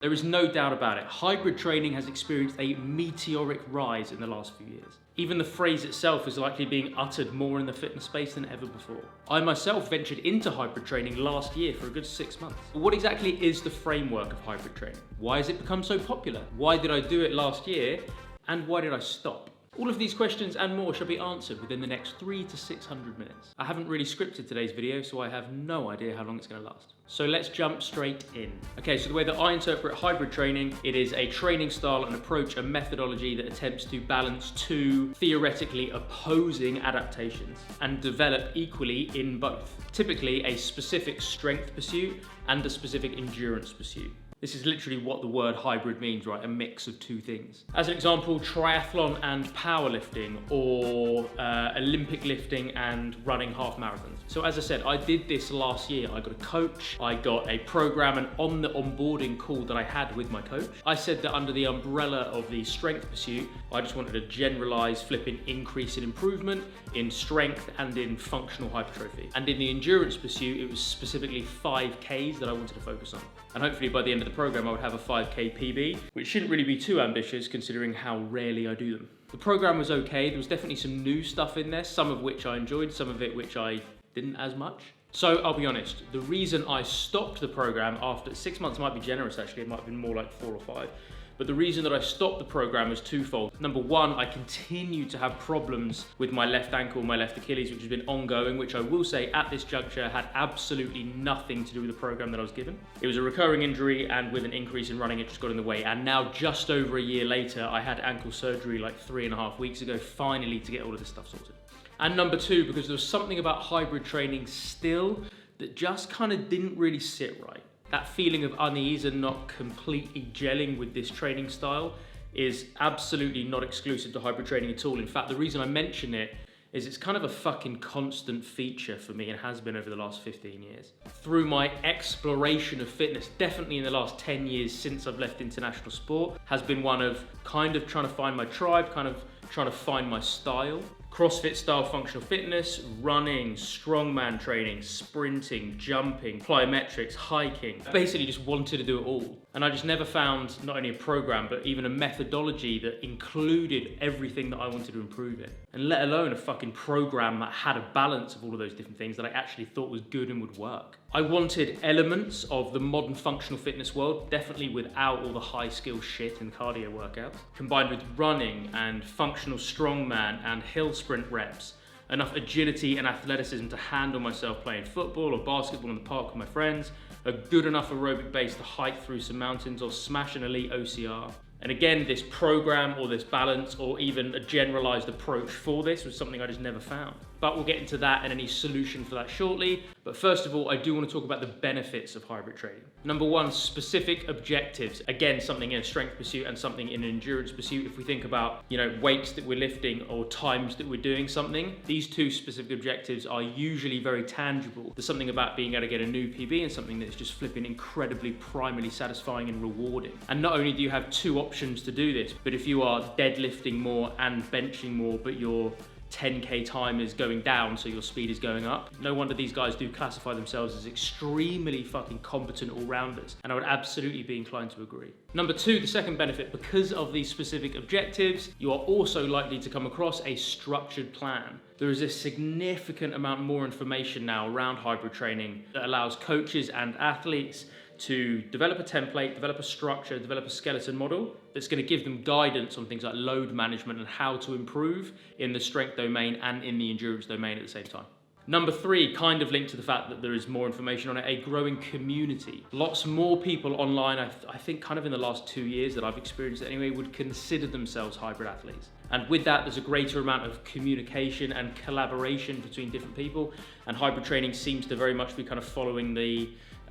There is no doubt about it, hybrid training has experienced a meteoric rise in the last few years. Even the phrase itself is likely being uttered more in the fitness space than ever before. I myself ventured into hybrid training last year for a good 6 months. But what exactly is the framework of hybrid training? Why has it become so popular? Why did I do it last year? And why did I stop? All of these questions and more shall be answered within the next 300 to 600 minutes. I haven't really scripted today's video, so I have no idea how long it's going to last. So let's jump straight in. Okay, so the way that I interpret hybrid training, it is a training style, an approach, a methodology that attempts to balance two theoretically opposing adaptations and develop equally in both. Typically a specific strength pursuit and a specific endurance pursuit. This is literally what the word hybrid means, right? A mix of two things. As an example, triathlon and powerlifting, or Olympic lifting and running half marathons. So as I said, I did this last year. I got a coach, I got a program, and on the onboarding call that I had with my coach, I said that under the umbrella of the strength pursuit, I just wanted a generalized flipping increase in improvement in strength and in functional hypertrophy. And in the endurance pursuit, it was specifically 5Ks that I wanted to focus on. And hopefully by the end of the program, I would have a 5K PB, which shouldn't really be too ambitious considering how rarely I do them. The program was okay. There was definitely some new stuff in there, some of which I enjoyed, some of it which I didn't as much. So I'll be honest, the reason I stopped the program after 6 months might be generous actually, it might have been more like 4 or 5. But the reason that I stopped the program was twofold. Number one, I continue to have problems with my left ankle, my left Achilles, which has been ongoing, which I will say at this juncture had absolutely nothing to do with the program that I was given. It was a recurring injury, and with an increase in running, it just got in the way. And now just over a year later, I had ankle surgery like 3.5 weeks ago, finally, to get all of this stuff sorted. And number two, because there was something about hybrid training still that just kind of didn't really sit right. That feeling of unease and not completely gelling with this training style is absolutely not exclusive to hybrid training at all. In fact, the reason I mention it is it's kind of a fucking constant feature for me and has been over the last 15 years. Through my exploration of fitness, definitely in the last 10 years since I've left international sport, has been one of kind of trying to find my tribe, kind of trying to find my style. CrossFit style functional fitness, running, strongman training, sprinting, jumping, plyometrics, hiking. I basically just wanted to do it all. And I just never found not only a program, but even a methodology that included everything that I wanted to improve in. And let alone a fucking program that had a balance of all of those different things that I actually thought was good and would work. I wanted elements of the modern functional fitness world, definitely without all the high skill shit and cardio workouts, combined with running and functional strongman and hill sprint reps, enough agility and athleticism to handle myself playing football or basketball in the park with my friends, a good enough aerobic base to hike through some mountains or smash an elite OCR. And again, this program or this balance or even a generalized approach for this was something I just never found. But we'll get into that and any solution for that shortly. But first of all, I do want to talk about the benefits of hybrid training. Number one, specific objectives. Again, something in a strength pursuit and something in an endurance pursuit. If we think about, weights that we're lifting or times that we're doing something, these two specific objectives are usually very tangible. There's something about being able to get a new PB and something that's just flipping incredibly primarily satisfying and rewarding. And not only do you have two options to do this, but if you are deadlifting more and benching more, but your 10K time is going down, so your speed is going up. No wonder these guys do classify themselves as extremely fucking competent all-rounders, and I would absolutely be inclined to agree. Number two, the second benefit, because of these specific objectives, you are also likely to come across a structured plan. There is a significant amount more information now around hybrid training that allows coaches and athletes to develop a template, develop a structure, develop a skeleton model that's going to give them guidance on things like load management and how to improve in the strength domain and in the endurance domain at the same time. Number three, kind of linked to the fact that there is more information on it, a growing community. Lots more people online, I think kind of in the last 2 years that I've experienced anyway, would consider themselves hybrid athletes. And with that, there's a greater amount of communication and collaboration between different people. And hybrid training seems to very much be kind of following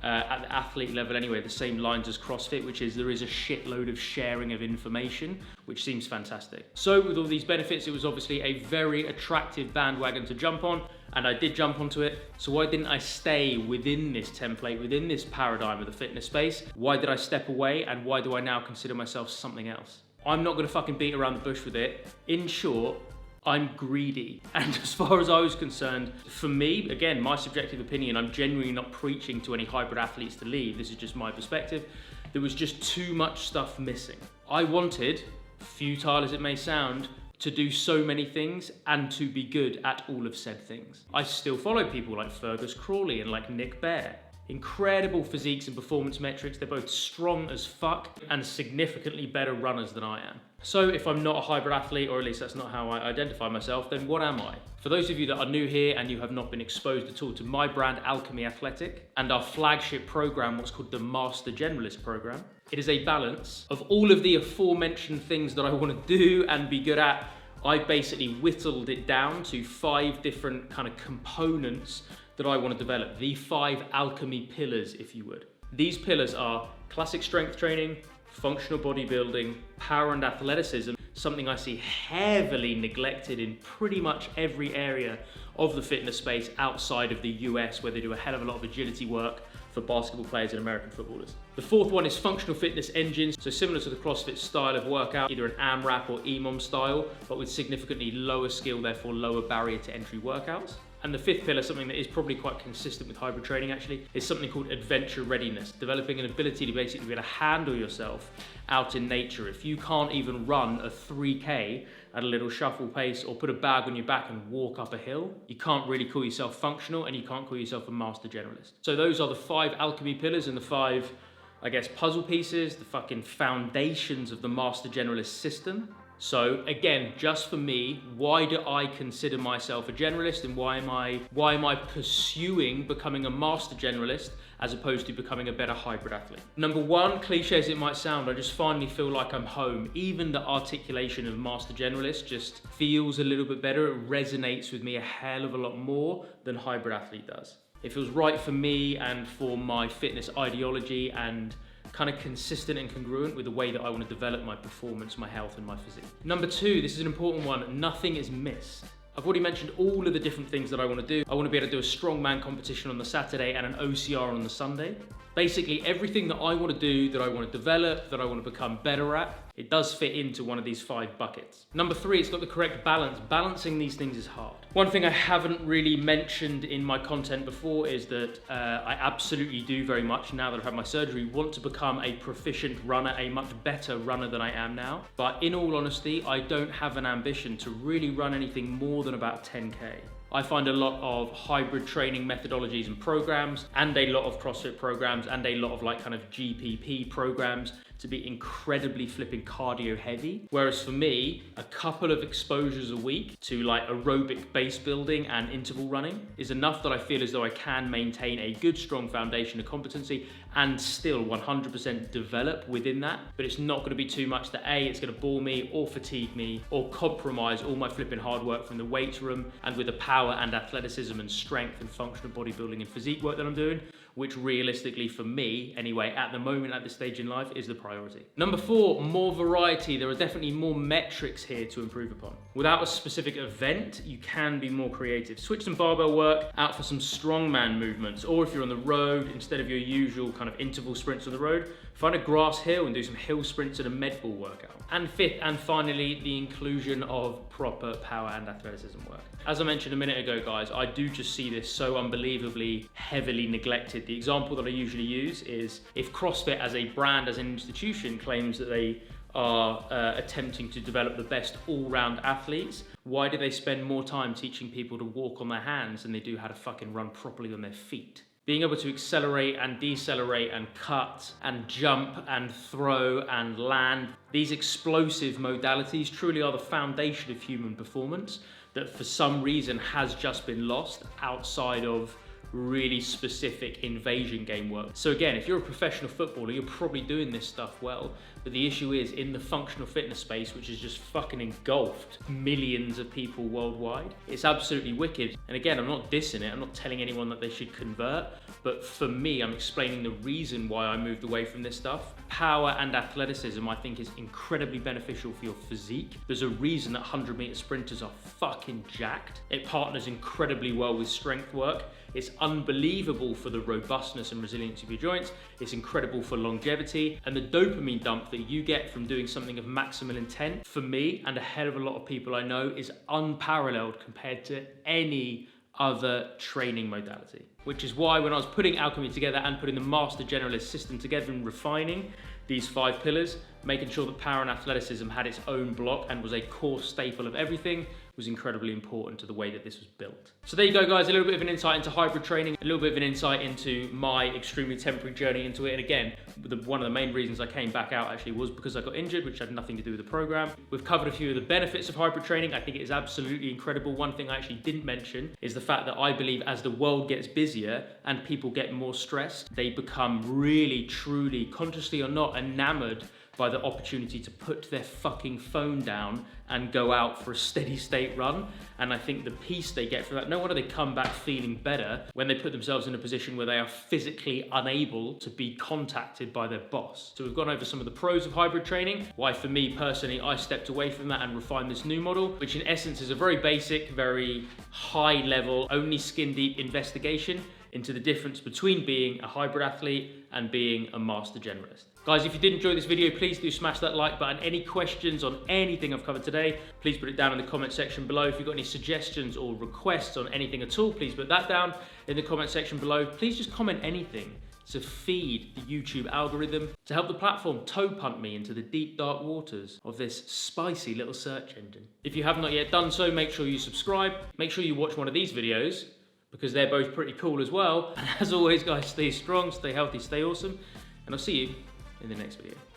at the athlete level anyway, the same lines as CrossFit, which is there is a shitload of sharing of information, which seems fantastic. So with all these benefits, it was obviously a very attractive bandwagon to jump on, and I did jump onto it. So why didn't I stay within this template, within this paradigm of the fitness space? Why did I step away, and why do I now consider myself something else? I'm not gonna fucking beat around the bush with it. In short, I'm greedy. And as far as I was concerned, for me, again, my subjective opinion, I'm genuinely not preaching to any hybrid athletes to leave. This is just my perspective. There was just too much stuff missing. I wanted, futile as it may sound, to do so many things and to be good at all of said things. I still follow people like Fergus Crawley and like Nick Bear. Incredible physiques and performance metrics. They're both strong as fuck and significantly better runners than I am. So if I'm not a hybrid athlete, or at least that's not how I identify myself, then what am I? For those of you that are new here and you have not been exposed at all to my brand, Alchemy Athletic, and our flagship program, what's called the Master Generalist program, it is a balance of all of the aforementioned things that I want to do and be good at. I basically whittled it down to 5 different kind of components that I want to develop, the 5 alchemy pillars, if you would. These pillars are classic strength training, functional bodybuilding, power and athleticism, something I see heavily neglected in pretty much every area of the fitness space outside of the US, where they do a hell of a lot of agility work for basketball players and American footballers. The 4th one is functional fitness engines, so similar to the CrossFit style of workout, either an AMRAP or EMOM style, but with significantly lower skill, therefore lower barrier to entry workouts. And the 5th pillar, something that is probably quite consistent with hybrid training actually, is something called adventure readiness, developing an ability to basically be able to handle yourself out in nature. If you can't even run a 3K at a little shuffle pace or put a bag on your back and walk up a hill, you can't really call yourself functional and you can't call yourself a master generalist. So those are the 5 alchemy pillars and the 5, I guess, puzzle pieces, the fucking foundations of the master generalist system. So again, just for me, why do I consider myself a generalist, and why am I pursuing becoming a master generalist as opposed to becoming a better hybrid athlete? Number 1, cliche as it might sound, I just finally feel like I'm home. Even the articulation of master generalist just feels a little bit better. It resonates with me a hell of a lot more than hybrid athlete does. It feels right for me and for my fitness ideology, and kind of consistent and congruent with the way that I want to develop my performance, my health, and my physique. Number 2, this is an important one, nothing is missed. I've already mentioned all of the different things that I want to do. I want to be able to do a strongman competition on the Saturday and an OCR on the Sunday. Basically everything that I want to do, that I want to develop, that I want to become better at, it does fit into one of these 5 buckets. Number 3, it's got the correct balance. Balancing these things is hard. One thing I haven't really mentioned in my content before is that I absolutely do very much, now that I've had my surgery, want to become a proficient runner, a much better runner than I am now. But in all honesty, I don't have an ambition to really run anything more than about 10K. I find a lot of hybrid training methodologies and programs, and a lot of CrossFit programs, and a lot of like kind of GPP programs to be incredibly flipping cardio heavy. Whereas for me, a couple of exposures a week to like aerobic base building and interval running is enough that I feel as though I can maintain a good, strong foundation of competency and still 100% develop within that. But it's not gonna be too much that A, it's gonna bore me or fatigue me or compromise all my flipping hard work from the weights room and with the power and athleticism and strength and functional bodybuilding and physique work that I'm doing, which realistically for me, anyway, at the moment, at this stage in life, is the priority. Number 4, more variety. There are definitely more metrics here to improve upon. Without a specific event, you can be more creative. Switch some barbell work out for some strongman movements, or if you're on the road, instead of your usual kind of interval sprints on the road, find a grass hill and do some hill sprints and a med ball workout. And 5th and finally, the inclusion of proper power and athleticism work. As I mentioned a minute ago, guys, I do just see this so unbelievably heavily neglected. The example that I usually use is if CrossFit as a brand, as an institution, claims that they are attempting to develop the best all-round athletes, why do they spend more time teaching people to walk on their hands than they do how to fucking run properly on their feet? Being able to accelerate and decelerate and cut and jump and throw and land, these explosive modalities truly are the foundation of human performance that for some reason has just been lost outside of really specific invasion game work. So again, if you're a professional footballer, you're probably doing this stuff well, but the issue is in the functional fitness space, which is just fucking engulfed millions of people worldwide, it's absolutely wicked. And again, I'm not dissing it, I'm not telling anyone that they should convert, but for me, I'm explaining the reason why I moved away from this stuff. Power and athleticism, I think, is incredibly beneficial for your physique. There's a reason that 100-meter sprinters are fucking jacked. It partners incredibly well with strength work. It's unbelievable for the robustness and resilience of your joints. It's incredible for longevity. And the dopamine dump that you get from doing something of maximal intent, for me and a hell of a lot of people I know, is unparalleled compared to any other training modality. Which is why when I was putting Alchemy together and putting the Master Generalist system together and refining these 5 pillars, making sure that power and athleticism had its own block and was a core staple of everything was incredibly important to the way that this was built. So there you go, guys, a little bit of an insight into hybrid training, a little bit of an insight into my extremely temporary journey into it. And again, one of the main reasons I came back out actually was because I got injured, which had nothing to do with the program. We've covered a few of the benefits of hybrid training. I think it is absolutely incredible. One thing I actually didn't mention is the fact that I believe as the world gets busier and people get more stressed, they become really, truly, consciously or not, enamored by the opportunity to put their fucking phone down and go out for a steady state run. And I think the peace they get from that, no wonder they come back feeling better when they put themselves in a position where they are physically unable to be contacted by their boss. So we've gone over some of the pros of hybrid training, why for me personally, I stepped away from that and refined this new model, which in essence is a very basic, very high level, only skin deep investigation into the difference between being a hybrid athlete and being a master generalist. Guys, if you did enjoy this video, please do smash that like button. Any questions on anything I've covered today, please put it down in the comment section below. If you've got any suggestions or requests on anything at all, please put that down in the comment section below. Please just comment anything to feed the YouTube algorithm, to help the platform toe punt me into the deep dark waters of this spicy little search engine. If you have not yet done so, make sure you subscribe. Make sure you watch one of these videos, because they're both pretty cool as well. And as always, guys, stay strong, stay healthy, stay awesome, and I'll see you in the next video.